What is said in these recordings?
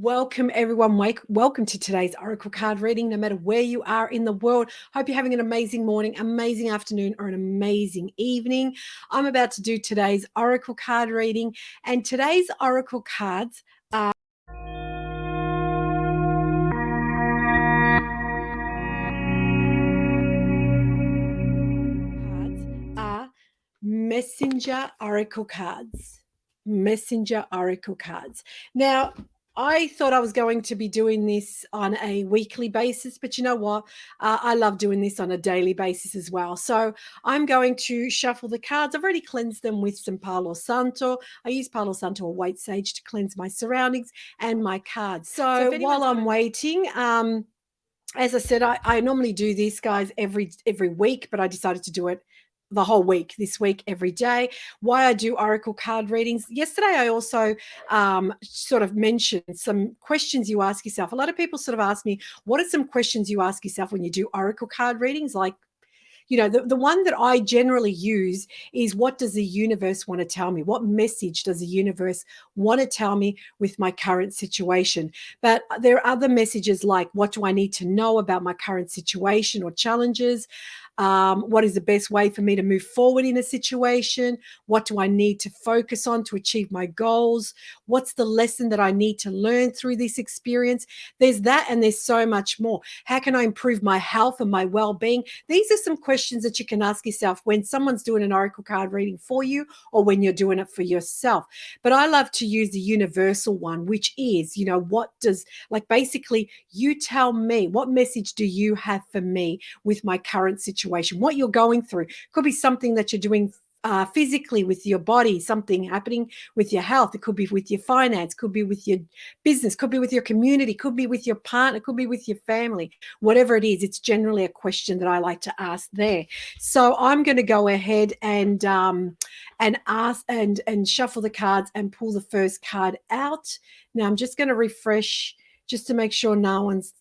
Welcome, everyone. Welcome to today's Oracle card reading, no matter where you are in the world. Hope you're having an amazing morning, amazing afternoon, or an amazing evening. I'm about to do today's Oracle card reading, and today's Oracle cards are Messenger Oracle cards. Messenger Oracle cards. Now, I thought I was going to be doing this on a weekly basis, but you know what? I love doing this on a daily basis as well. So I'm going to shuffle the cards. I've already cleansed them with some Palo Santo. I use Palo Santo or white sage to cleanse my surroundings and my cards. So while I'm waiting, as I said, I normally do this, guys, every week, but I decided to do it the whole week, this week, every day. Why I do Oracle card readings. Yesterday, I also sort of mentioned some questions you ask yourself. A lot of people sort of ask me, what are some questions you ask yourself when you do Oracle card readings? Like, you know, the one that I generally use is, what does the universe want to tell me? What message does the universe want to tell me with my current situation? But there are other messages like, what do I need to know about my current situation or challenges? What is the best way for me to move forward in a situation? What do I need to focus on to achieve my goals? What's the lesson that I need to learn through this experience? There's that, and there's so much more. How can I improve my health and my well-being? These are some questions that you can ask yourself when someone's doing an Oracle card reading for you or when you're doing it for yourself. But I love to use the universal one, which is, you know, what does, like, basically, you tell me, what message do you have for me with my current situation? What you're going through could be something that you're doing physically with your body, something happening with your health. It could be with your finance, could be with your business, could be with your community, could be with your partner, could be with your family. Whatever it is, it's generally a question that I like to ask there. So I'm going to go ahead and ask and shuffle the cards and pull the first card out. Now I'm just going to refresh just to make sure no one's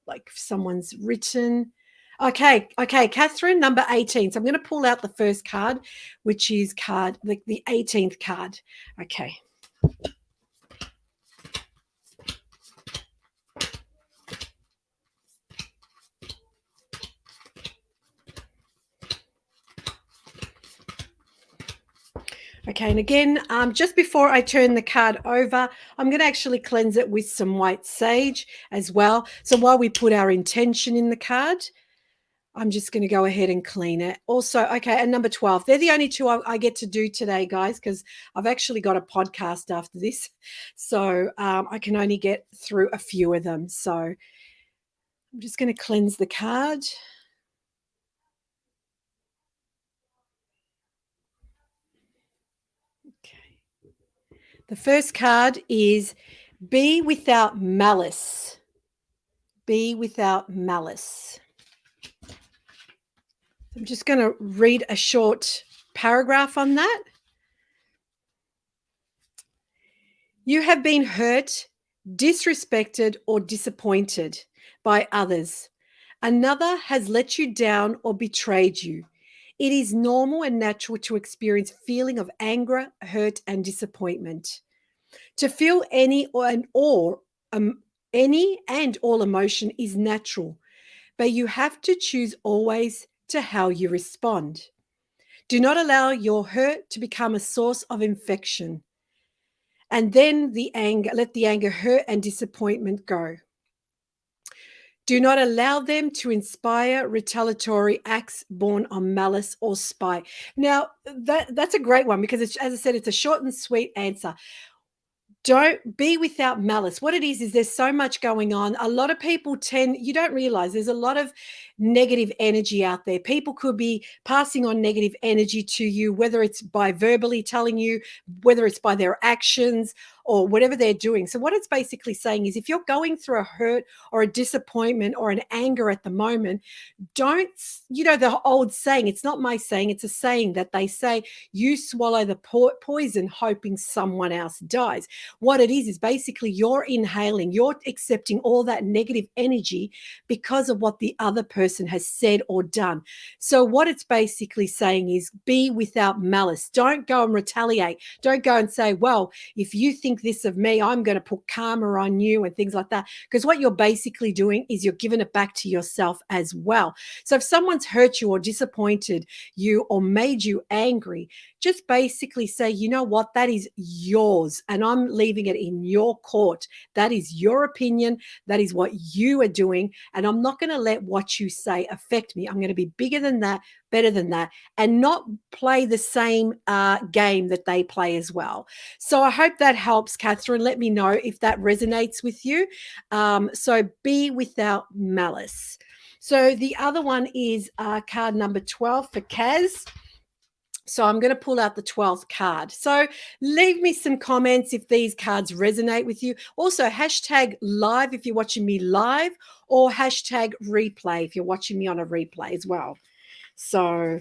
like someone's written. Okay, Catherine, number 18. So I'm going to pull out the first card, which is the 18th card. Okay. Okay, and again, just before I turn the card over, I'm going to actually cleanse it with some white sage as well. So while we put our intention in the card, I'm just going to go ahead and clean it. Also, okay, and number 12. They're the only two I get to do today, guys, because I've actually got a podcast after this. So I can only get through a few of them. So I'm just going to cleanse the card. Okay. The first card is be without malice. Be without malice. I'm just going to read a short paragraph on that. You have been hurt, disrespected, or disappointed by others. Another has let you down or betrayed you. It is normal and natural to experience feeling of anger, hurt, and disappointment. To feel any and all emotion is natural, but you have to choose always to how you respond. Do not allow your hurt to become a source of infection. And then let the anger, hurt, and disappointment go. Do not allow them to inspire retaliatory acts born on malice or spite. Now, that's a great one because, as I said, it's a short and sweet answer. Don't be without malice. What it is there's so much going on. A lot of people you don't realize there's a lot of negative energy out there. People could be passing on negative energy to you, whether it's by verbally telling you, whether it's by their actions or whatever they're doing. So what it's basically saying is, if you're going through a hurt or a disappointment or an anger at the moment, don't, the old saying, it's not my saying, it's a saying that they say, you swallow the poison hoping someone else dies. What it is basically you're inhaling, you're accepting all that negative energy because of what the other person has said or done. So what it's basically saying is, be without malice. Don't go and retaliate. Don't go and say, well, if you think think this of me, I'm going to put karma on you and things like that. Because what you're basically doing is you're giving it back to yourself as well. So if someone's hurt you or disappointed you or made you angry, just basically say, you know what, that is yours. And I'm leaving it in your court. That is your opinion. That is what you are doing. And I'm not going to let what you say affect me. I'm going to be bigger than that, better than that, and not play the same game that they play as well. So I hope that helps, Catherine. Let me know if that resonates with you. So be without malice. So the other one is card number 12 for Kaz. So I'm going to pull out the 12th card. So leave me some comments if these cards resonate with you. Also, hashtag live if you're watching me live, or hashtag replay if you're watching me on a replay as well. So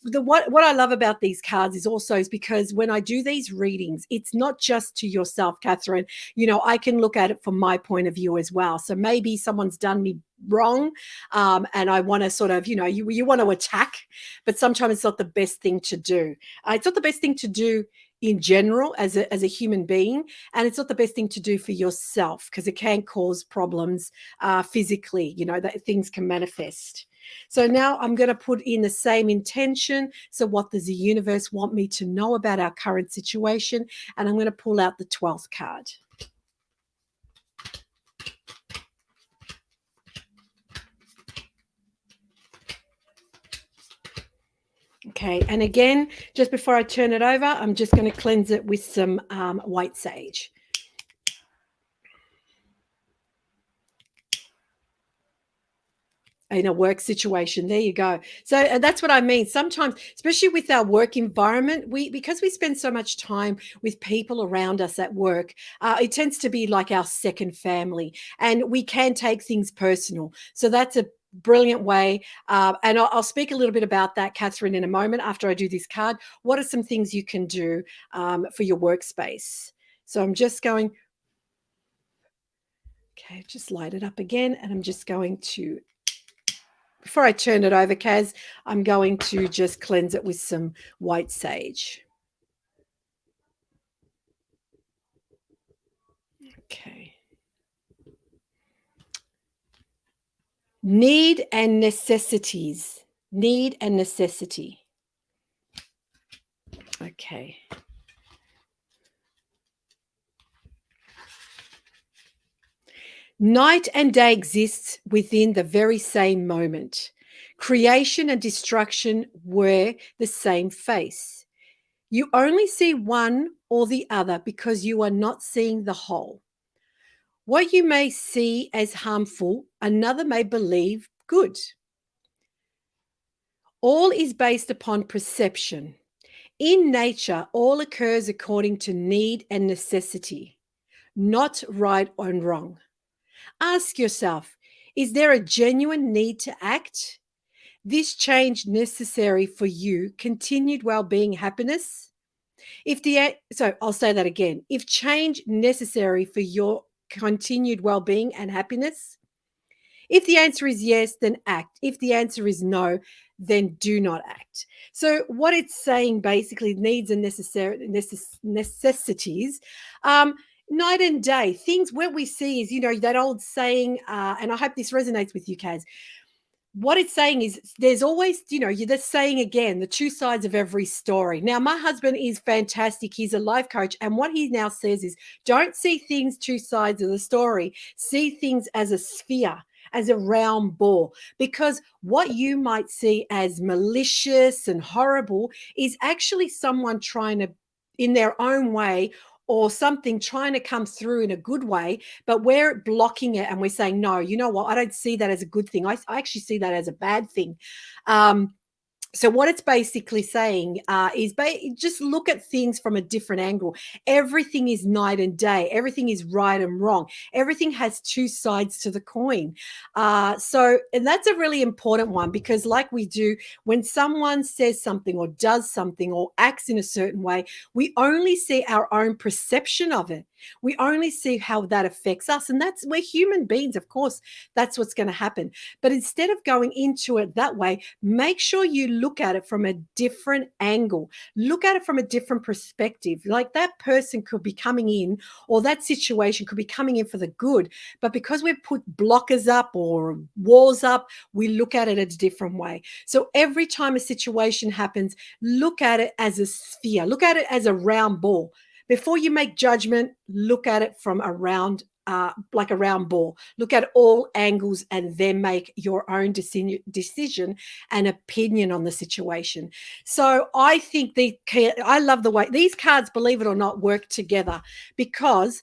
what I love about these cards is because when I do these readings, it's not just to yourself, Catherine. You know, I can look at it from my point of view as well. So maybe someone's done me wrong, and I want to sort of, you know, you want to attack, but sometimes it's not the best thing to do. It's not the best thing to do in general as a human being, and it's not the best thing to do for yourself because it can cause problems physically, you know, that things can manifest. So now I'm going to put in the same intention. So what does the universe want me to know about our current situation? And I'm going to pull out the 12th card. Okay, and again, just before I turn it over, I'm just going to cleanse it with some white sage. In a work situation. There you go. So that's what I mean. Sometimes, especially with our work environment, because we spend so much time with people around us at work, it tends to be like our second family, and we can take things personal. So that's a brilliant way. And I'll speak a little bit about that, Catherine, in a moment after I do this card. What are some things you can do for your workspace? So I'm just going, okay, just light it up again, and I'm just going to, before I turn it over, Kaz, I'm going to just cleanse it with some white sage. Okay. Need and necessities. Need and necessity. Okay. Night and day exists within the very same moment. Creation and destruction wear the same face. You only see one or the other because you are not seeing the whole. What you may see as harmful, another may believe good. All is based upon perception. In nature, all occurs according to need and necessity, not right or wrong. Ask yourself, is there a genuine need to act? This change necessary for you, continued well-being, happiness? So I'll say that again. If change necessary for your continued well-being and happiness? If the answer is yes, then act. If the answer is no, then do not act. So what it's saying basically, needs and necessities, night and day, things where we see is, you know, that old saying, and I hope this resonates with you, Kaz. What it's saying is there's always, you know, you're just saying again, the two sides of every story. Now, my husband is fantastic. He's a life coach. And what he now says is don't see things two sides of the story. See things as a sphere, as a round ball, because what you might see as malicious and horrible is actually someone trying to, in their own way, or something trying to come through in a good way, but we're blocking it and we're saying, no, you know what? I don't see that as a good thing. I actually see that as a bad thing. So what it's basically saying is just look at things from a different angle. Everything is night and day. Everything is right and wrong. Everything has two sides to the coin. And that's a really important one, because like we do, when someone says something or does something or acts in a certain way, we only see our own perception of it. We only see how that affects us. And we're human beings. Of course, that's what's going to happen. But instead of going into it that way, make sure you look at it from a different angle. Look at it from a different perspective. Like that person could be coming in, or that situation could be coming in for the good. But because we've put blockers up or walls up, we look at it a different way. So every time a situation happens, look at it as a sphere, look at it as a round ball. Before you make judgment, look at it from a round, like a round ball. Look at all angles and then make your own decision and opinion on the situation. So I think I love the way these cards, believe it or not, work together, because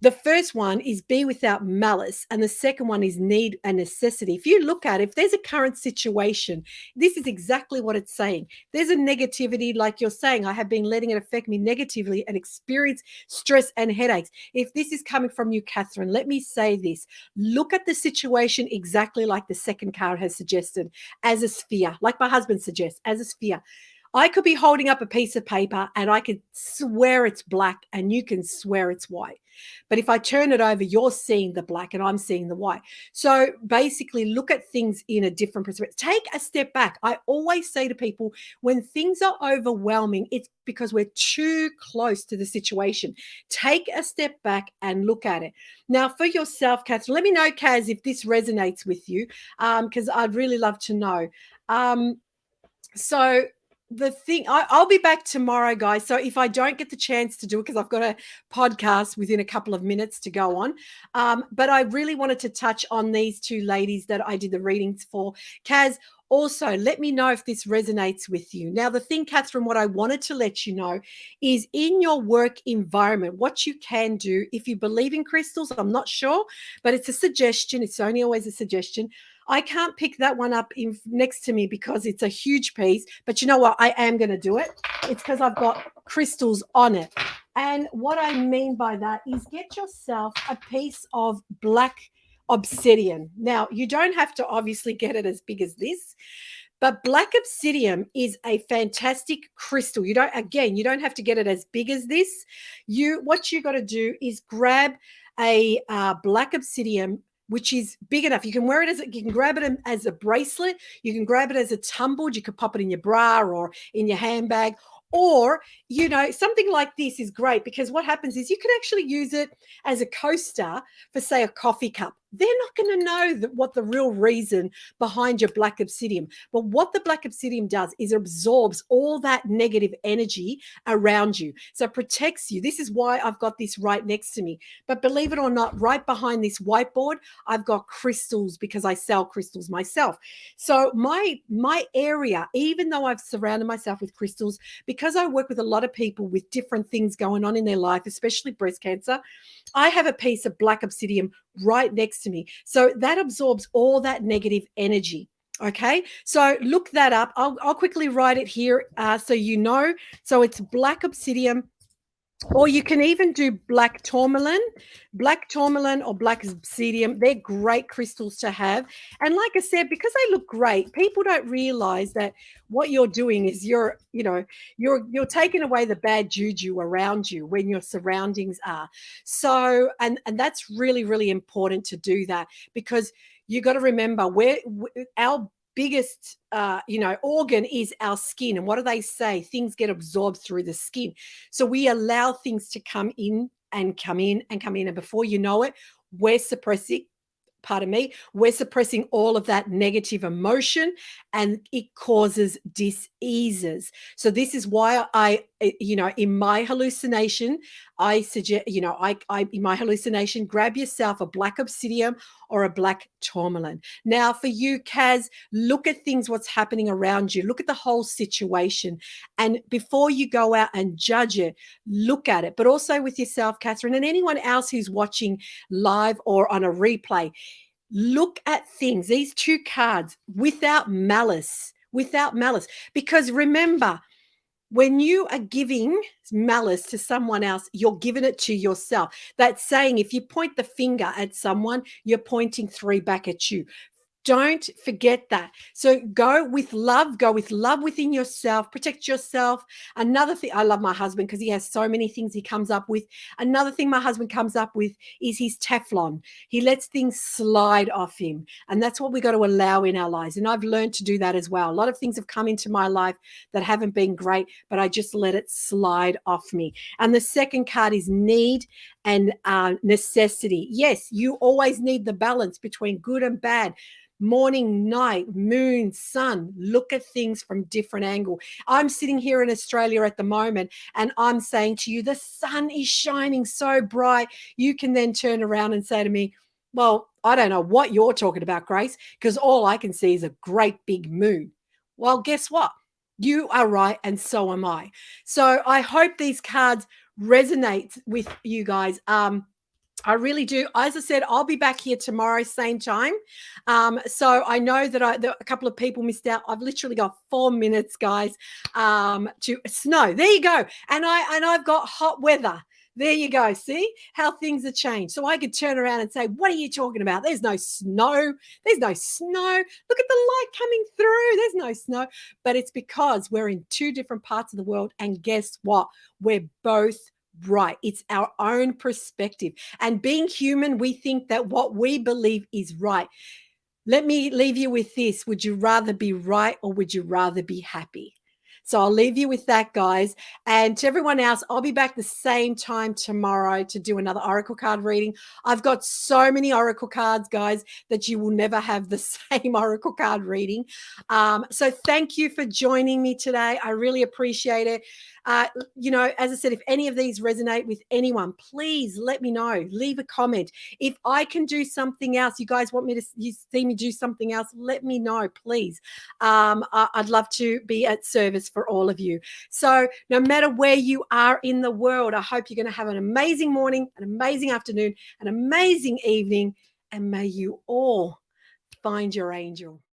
the first one is be without malice, and the second one is need and necessity. If you look at it, if there's a current situation, this is exactly what it's saying. There's a negativity, like you're saying, I have been letting it affect me negatively and experience stress and headaches. If this is coming from you, Catherine, let me say this. Look at the situation exactly like the second card has suggested, as a sphere, like my husband suggests, as a sphere. I could be holding up a piece of paper and I could swear it's black and you can swear it's white. But if I turn it over, you're seeing the black and I'm seeing the white. So basically, look at things in a different perspective. Take a step back. I always say to people, when things are overwhelming, it's because we're too close to the situation. Take a step back and look at it. Now, for yourself, Catherine, let me know, Kaz, if this resonates with you, because I'd really love to know. So the thing, I'll be back tomorrow, guys. So if I don't get the chance to do it, because I've got a podcast within a couple of minutes to go on, but I really wanted to touch on these two ladies that I did the readings for. Kaz, also, let me know if this resonates with you. Now, the thing, Catherine, what I wanted to let you know is in your work environment, what you can do, if you believe in crystals, I'm not sure, but it's a suggestion. It's only always a suggestion. I can't pick that one up next to me because it's a huge piece. But you know what? I am going to do it. It's because I've got crystals on it. And what I mean by that is get yourself a piece of black obsidian. Now, you don't have to obviously get it as big as this, but black obsidian is a fantastic crystal. You don't have to get it as big as this. What you got to do is grab a black obsidian, which is big enough. You can grab it as a bracelet. You can grab it as a tumbled. You could pop it in your bra or in your handbag. Or, something like this is great because what happens is you can actually use it as a coaster for, say, a coffee cup. They're not going to know what the real reason behind your black obsidian. But what the black obsidian does is it absorbs all that negative energy around you. So it protects you. This is why I've got this right next to me. But believe it or not, right behind this whiteboard, I've got crystals because I sell crystals myself. So my area, even though I've surrounded myself with crystals, because I work with a lot of people with different things going on in their life, especially breast cancer, I have a piece of black obsidian right next to me. So that absorbs all that negative energy. Okay, so look that up. I'll quickly write it here so you know. So it's black obsidian, or you can even do black tourmaline or black obsidian. They're great crystals to have. And like I said, because they look great, people don't realize that what you're doing is you're taking away the bad juju around you when your surroundings are. So, and that's really, really important to do that, because you got to remember our biggest organ is our skin. And what do they say? Things get absorbed through the skin. So we allow things to come in and come in and come in, and before you know it, we're suppressing all of that negative emotion, and it causes diseases. So this is why in my hallucination, I suggest, in my hallucination, grab yourself a black obsidian or a black tourmaline. Now for you, Kaz, look at things, what's happening around you. Look at the whole situation. And before you go out and judge it, look at it. But also with yourself, Catherine, and anyone else who's watching live or on a replay, look at things, these two cards, without malice, because remember, when you are giving malice to someone else, you're giving it to yourself. That's saying if you point the finger at someone, you're pointing 3 back at you. Don't forget that. So go with love within yourself, protect yourself. Another thing, I love my husband because he has so many things he comes up with. Another thing my husband comes up with is his Teflon. He lets things slide off him. And that's what we got to allow in our lives. And I've learned to do that as well. A lot of things have come into my life that haven't been great, but I just let it slide off me. And the second card is need and necessity. Yes, you always need the balance between good and bad, morning, night, moon, sun. Look at things from different angle. I'm sitting here in Australia at the moment and I'm saying to you, the sun is shining so bright. You can then turn around and say to me, well, I don't know what you're talking about, Grace, because all I can see is a great big moon. Well, guess what? You are right, and so am I. So I hope these cards resonate with you guys. I really do. As I said, I'll be back here tomorrow, same time. So I know that a couple of people missed out. I've literally got 4 minutes, guys, to snow. There you go. And I've got hot weather. There you go. See how things have changed. So I could turn around and say, what are you talking about? There's no snow. There's no snow. Look at the light coming through. There's no snow. But it's because we're in two different parts of the world. And guess what? We're both right. It's our own perspective. And being human, we think that what we believe is right. Let me leave you with this. Would you rather be right or would you rather be happy? So I'll leave you with that, guys. And to everyone else, I'll be back the same time tomorrow to do another Oracle card reading. I've got so many Oracle cards, guys, that you will never have the same Oracle card reading. So thank you for joining me today. I really appreciate it. As I said, if any of these resonate with anyone, please let me know. Leave a comment. If I can do something else, you guys want me to see me do something else, let me know, please. I'd love to be at service for all of you. So no matter where you are in the world, I hope you're going to have an amazing morning, an amazing afternoon, an amazing evening, and may you all find your angel.